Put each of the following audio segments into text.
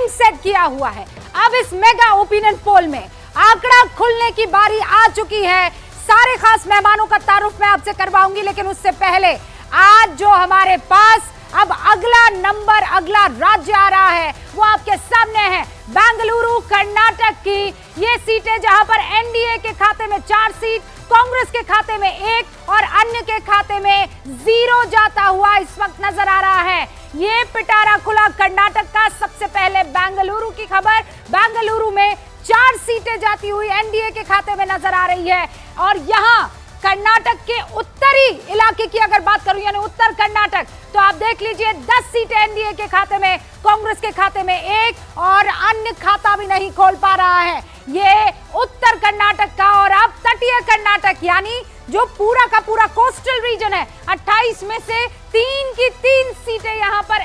Time set किया हुआ है। अब इस मेगा ओपिनियन पोल में आंकड़ा खुलने की बारी आ चुकी है। सारे खास मेहमानों का तारुफ मैं आपसे करवाऊंगी, लेकिन उससे पहले आज जो हमारे पास अब अगला राज्य आ रहा है वो आपके सामने है। बेंगलुरु कर्नाटक की ये सीटें, जहां पर एनडीए के खाते में 4 सीट, कांग्रेस के खाते में 1 और अन्य के खाते में 0 जाता हुआ इस वक्त नजर आ रहा है। ये पिटारा खुला कर्नाटक का। सबसे पहले बेंगलुरु की खबर। बेंगलुरु में 4 सीटें जाती हुई एनडीए के खाते में नजर आ रही है। और यहां कर्नाटक के उत्तरी इलाके की अगर बात करूं, यानी उत्तर कर्नाटक, तो आप देख लीजिए 10 सीटें एनडीए के खाते में, कांग्रेस के खाते में 1 और अन्य खाता भी नहीं खोल पा रहा है। ये उत्तर कर्नाटक का। और अब तटीय कर्नाटक, यानी जो पूरा का पूरा कोस्टल रीजन है, 28 में से 3 सीटें यहां पर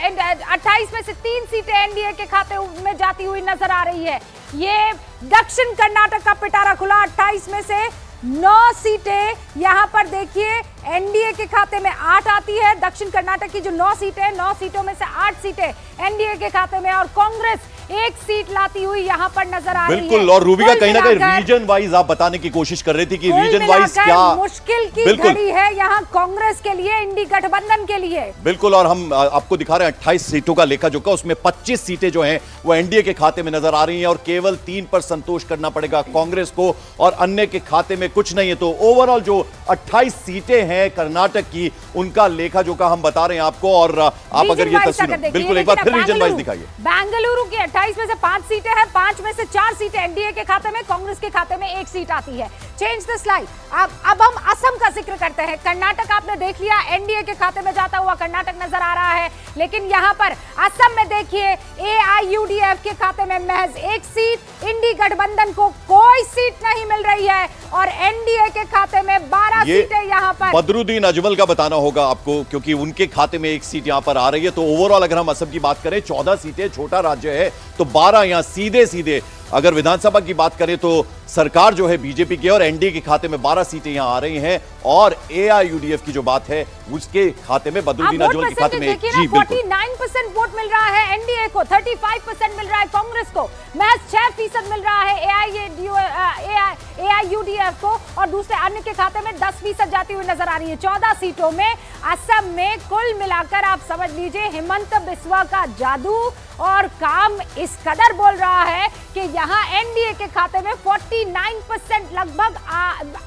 28 में से 3 सीटें एनडीए के खाते में जाती हुई नजर आ रही है। ये दक्षिण कर्नाटक का पिटारा खुला। 28 में से 9 सीटें यहां पर देखिए एनडीए के खाते में 8 आती है। दक्षिण कर्नाटक की जो 9 सीटें, 9 सीटों में से 8 सीटें एनडीए के खाते में, और कांग्रेस 1 सीट लाती हुई यहां पर नजर आ रही है। बिल्कुल। और रूबिका, कहीं ना कहीं रीजन वाइज आप बताने की कोशिश कर रही थी कि रीजन वाइज क्या मुश्किल की घड़ी है यहां कांग्रेस के लिए, इंडी गठबंधन के लिए। बिल्कुल। और हम आपको दिखा रहे हैं 28 सीटों का लेखा जोखा, उसमें 25 सीटें जो हैं वो एनडीए के खाते में नजर आ रही हैं और केवल 3 पर संतोष करना पड़ेगा कांग्रेस को, और अन्य के खाते में कुछ नहीं है। तो ओवरऑल जो 28 सीटें हैं कर्नाटक की, उनका लेखा जोखा हम बता रहे हैं आपको। और आप अगर ये तस्वीर बिल्कुल एक बार फिर रीजन वाइज दिखाइए। बेंगलुरु की 28 में से 5 सीटें हैं, 5 में से 4 सीटें एनडीए के खाते में, कांग्रेस के खाते में 1 सीट आती है। Change the slide. अब हम असम का जिक्र करते हैं। कर्नाटक आपने देख लिया, एनडीए के खाते में जाता हुआ कर्नाटक नजर आ रहा है, लेकिन यहां पर असम में देखिए एआईयूडीएफ के खाते में महज 1 सीट, इंडी गठबंधन को कोई सीट नहीं मिल रही है, और एनडीए के खाते में 12 सीटें यहां पर। बदरुद्दीन अजमल का बताना होगा आपको, क्योंकि उनके खाते में 1 सीट यहां पर आ रही है। तो ओवरऑल अगर हम असम की बात करें, 14 सीटें, छोटा राज्य है, तो 12 यहां सीधे अगर विधानसभा की बात करें तो सरकार जो है बीजेपी की, और एनडीए के खाते में 12 सीटें यहां आ रही हैं, और एआईयूडीएफ की जो बात है उसके खाते में, बदरुद्दीन अजमल के खाते में 49% वोट मिल रहा है एनडीए को, 35% मिल रहा है कांग्रेस को, महज 6% मिल रहा है एआईयूडीएफ को, और दूसरे अन्य के खाते में 10% जाती हुई नजर आ रही है। 14 सीटों में असम में कुल मिलाकर आप समझ लीजिए हिमंत बिस्वा का जादू और काम इस कदर बोल रहा है कि यहाँ एनडीए के खाते में 49%, लगभग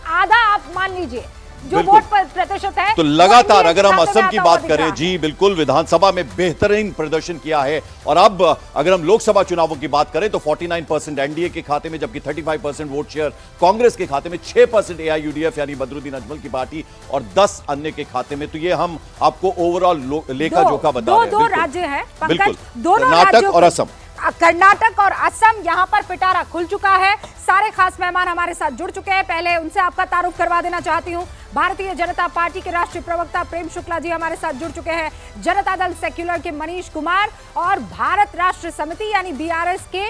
आधा आप मान लीजिए जो वोट प्रतिशत है। तो लगातार अगर हम असम की बात करें, जी बिल्कुल, विधानसभा में बेहतरीन प्रदर्शन किया है। और अब अगर हम लोकसभा चुनावों की बात करें तो 49% एनडीए के खाते में, जबकि 35% वोट शेयर कांग्रेस के खाते में, 6% एआईयूडीएफ यानी बदरुद्दीन अजमल की पार्टी, और 10 अन्य के खाते में। तो ये हम आपको ओवरऑल लेखा जोखा बता रहे हैं। दो राज्य है पंकज, दोनों कर्नाटक और असम। कर्नाटक और असम, यहां पर पिटारा खुल चुका है। सारे खास मेहमान हमारे साथ जुड़ चुके हैं। पहले उनसे आपका तारुफ करवा देना चाहती हूं। भारतीय जनता पार्टी के राष्ट्रीय प्रवक्ता प्रेम शुक्ला जी हमारे साथ जुड़ चुके हैं। जनता दल सेक्युलर के मनीष कुमार, और भारत राष्ट्र समिति यानी बीआरएस के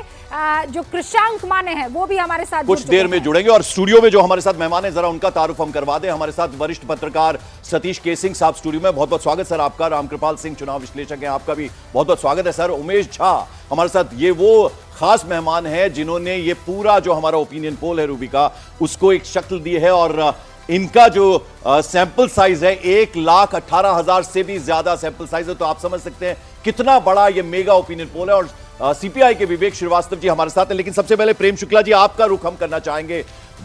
जो कृषांक माने हैं वो भी हमारे साथ कुछ देर में जुड़ेंगे। और स्टूडियो में जो हमारे साथ मेहमान है, जरा उनका तारुफ हम करवा दें। हमारे साथ वरिष्ठ पत्रकार सतीश के सिंह साहब स्टूडियो में, बहुत बहुत स्वागत सर आपका। रामकृपाल सिंह चुनाव विश्लेषक हैं, आपका भी बहुत बहुत स्वागत है सर। उमेश झा हमारे साथ, ये वो खास मेहमान है जिन्होंने ये पूरा जो हमारा ओपिनियन पोल है रूबिका, उसको एक शक्ल दी है। और इनका जो सैंपल साइज है 1,18,000 से भी ज्यादा सैंपल साइज है, तो आप समझ सकते हैं कितना बड़ा ये मेगा ओपिनियन पोल है। और सीपीआई के विवेक श्रीवास्तव जी हमारे साथ हैं। लेकिन सबसे पहले प्रेम शुक्ला जी, आपका रुख हम करना चाहेंगे।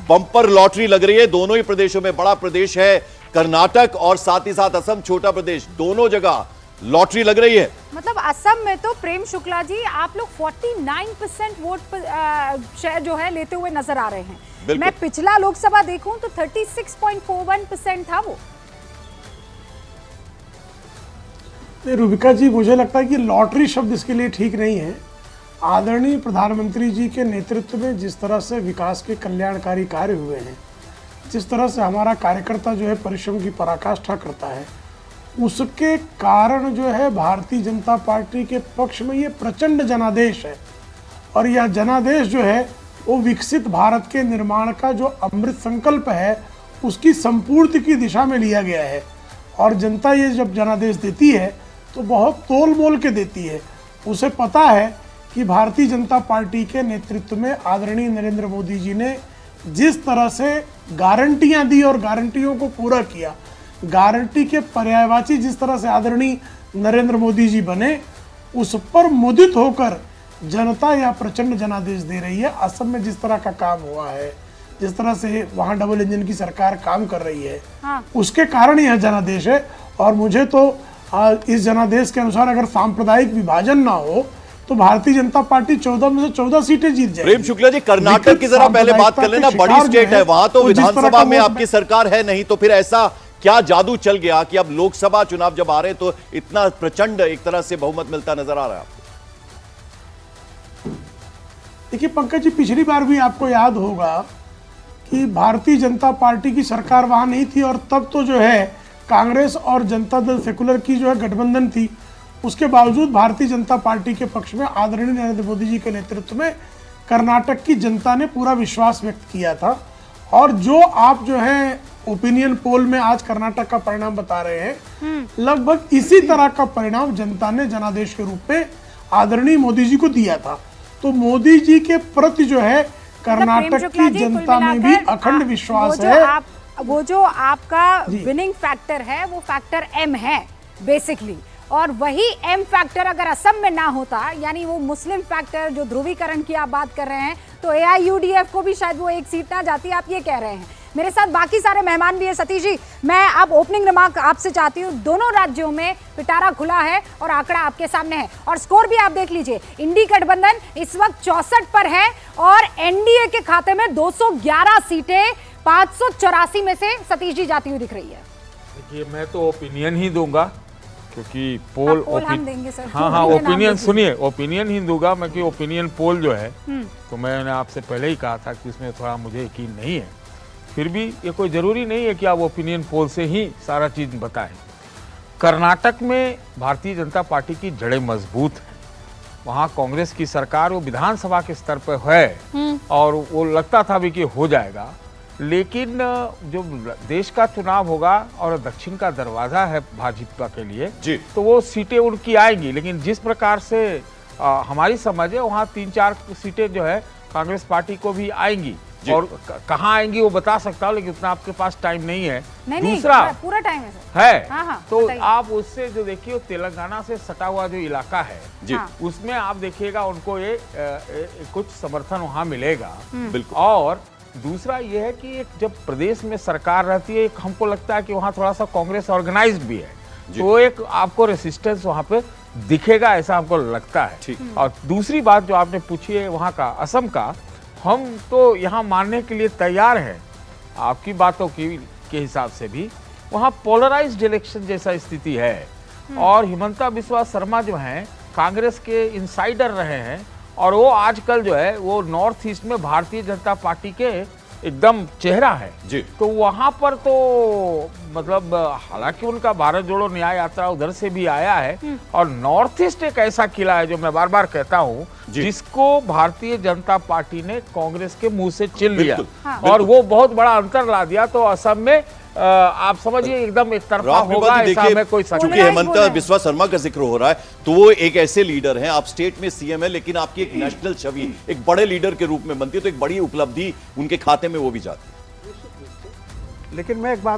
बंपर लॉटरी लग रही है दोनों ही प्रदेशों में। बड़ा प्रदेश है कर्नाटक और साथ ही साथ असम छोटा प्रदेश, दोनों जगह लॉटरी लग रही है। मतलब असम में तो प्रेम शुक्ला जी आप लोग 49% वोट शेयर जो है लेते हुए नजर आ रहे हैं। मैं पिछला लोकसभा देखूं तो 36.41% था वो। रूबिका जी, मुझे लगता है कि लॉटरी शब्द इसके लिए ठीक नहीं है। आदरणीय प्रधानमंत्री जी के नेतृत्व में जिस तरह से विकास के कल्याणकारी कार्य हुए हैं, जिस तरह से हमारा कार्यकर्ता जो है परिश्रम की पराकाष्ठा करता है, उसके कारण जो है भारतीय जनता पार्टी के पक्ष में ये प्रचंड जनादेश है। और यह जनादेश जो है वो विकसित भारत के निर्माण का जो अमृत संकल्प है उसकी संपूर्ति की दिशा में लिया गया है। और जनता ये जब जनादेश देती है तो बहुत तोल मोल के देती है। उसे पता है कि भारतीय जनता पार्टी के नेतृत्व में आदरणीय नरेंद्र मोदी जी ने जिस तरह से गारंटियां दी और गारंटियों को पूरा किया, गारंटी के पर्यायवाची जिस तरह से आदरणीय नरेंद्र मोदी जी बने, उस पर मुदित होकर जनता या प्रचंड जनादेश दे रही है। असम में जिस तरह का काम हुआ है, जिस तरह से वहां डबल इंजन की सरकार काम कर रही है, उसके कारण यह जनादेश है। और मुझे तो इस जनादेश के अनुसार अगर सांप्रदायिक विभाजन ना हो तो भारतीय जनता पार्टी 14 में से 14 सीटें जीत जाएगी। प्रेम शुक्ला जी, कर्नाटक की जरा पहले बात कर लेना, बड़ी स्टेट है, वहां तो विधानसभा में आपकी सरकार है नहीं, तो फिर ऐसा क्या जादू चल गया कि अब लोकसभा चुनाव जब आ रहे तो इतना प्रचंड एक तरह से बहुमत मिलता नजर आ रहा है आपको? देखिए पंकज जी, पिछली बार भी आपको याद होगा कि भारतीय जनता पार्टी की सरकार वहां नहीं थी और तब तो जो है कांग्रेस और जनता दल सेकुलर की जो है गठबंधन थी। उसके बावजूद भारतीय जनता पार्टी के पक्ष में आदरणीय नरेंद्र मोदी जी के नेतृत्व में कर्नाटक की जनता ने पूरा विश्वास व्यक्त किया था। और जो आप जो है ओपिनियन पोल में आज कर्नाटक का परिणाम बता रहे हैं, लगभग इसी तरह का परिणाम जनता ने जनादेश के रूप में आदरणीय मोदी जी को दिया था। तो मोदी जी के प्रति जो है कर्नाटक की जनता में भी अखंड विश्वास है। वो जो आपका विनिंग फैक्टर है वो फैक्टर एम है बेसिकली, और वही एम फैक्टर अगर असम में ना होता, यानी वो मुस्लिम फैक्टर जो ध्रुवीकरण की आप बात कर रहे हैं, तो एआईयूडीएफ को भी शायद वो एक सीट ना जाती, आप ये कह रहे हैं। मेरे साथ बाकी सारे मेहमान भी है। सतीश जी, मैं अब ओपनिंग रिमार्क आपसे चाहती हूँ। दोनों राज्यों में पिटारा खुला है और आंकड़ा आपके सामने है और स्कोर भी आप देख लीजिए। इंडी गठबंधन इस वक्त 64 पर है और एनडीए के खाते में 211 सीटें 584 में से सतीश जी जाती हुई दिख रही है। देखिए, मैं तो ओपिनियन ही दूंगा क्योंकि पोल हम देंगे सर। हाँ, ओपिनियन सुनिए, ओपिनियन ही दूंगा मैं कि ओपिनियन पोल जो है, तो मैंने आपसे पहले ही कहा था कि उसमें थोड़ा मुझे यकीन नहीं है। फिर भी ये कोई ज़रूरी नहीं है कि आप ओपिनियन पोल से ही सारा चीज़ बताएं। कर्नाटक में भारतीय जनता पार्टी की जड़ें मजबूत हैं। वहाँ कांग्रेस की सरकार वो विधानसभा के स्तर पर है और वो लगता था भी कि हो जाएगा, लेकिन जो देश का चुनाव होगा और दक्षिण का दरवाज़ा है भाजपा के लिए जी, तो वो सीटें उनकी आएंगी। लेकिन जिस प्रकार से हमारी समझ है, वहाँ 3-4 सीटें जो है कांग्रेस पार्टी को भी आएंगी। और कहाँ आएंगी वो बता सकता हूँ, लेकिन उतना आपके पास टाइम नहीं है। दूसरा पूरा टाइम है सर। है हाँ, तो आप उससे जो देखिए तेलंगाना से सटा हुआ जो इलाका है जी, उसमें आप देखिएगा उनको ये कुछ समर्थन वहाँ मिलेगा। बिल्कुल। और दूसरा ये है कि एक जब प्रदेश में सरकार रहती है, एक हमको लगता है कि वहाँ थोड़ा सा कांग्रेस ऑर्गेनाइज्ड भी है, तो एक आपको रेसिस्टेंस वहाँ पे दिखेगा, ऐसा हमको लगता है। और दूसरी बात जो आपने पूछी है वहाँ का असम का, हम तो यहाँ मानने के लिए तैयार हैं आपकी बातों की के हिसाब से भी वहाँ पोलराइज्ड इलेक्शन जैसा स्थिति है। और हिमंता बिस्वा शर्मा जो हैं कांग्रेस के इनसाइडर रहे हैं और वो आजकल जो है वो नॉर्थ ईस्ट में भारतीय जनता पार्टी के एकदम चेहरा है जी। तो वहाँ पर तो मतलब हालांकि उनका भारत जोड़ो न्याय यात्रा उधर से भी आया है और नॉर्थ ईस्ट एक ऐसा किला है जो मैं बार बार कहता हूँ जिसको भारतीय जनता पार्टी ने कांग्रेस के मुंह से छीन लिया और वो बहुत बड़ा अंतर ला दिया। तो असम में आप समझिए एकदम एक तरफा होगा, ऐसा हमें कोई चूंकि हेमंता बिस्वा शर्मा का जिक्र हो रहा है तो वो एक ऐसे लीडर हैं, आप स्टेट में सीएम है लेकिन आपकी एक नेशनल छवि एक बड़े लीडर के रूप में बनती है, तो एक बड़ी उपलब्धि उनके खाते में वो भी जाती है। लेकिन मैं एक बात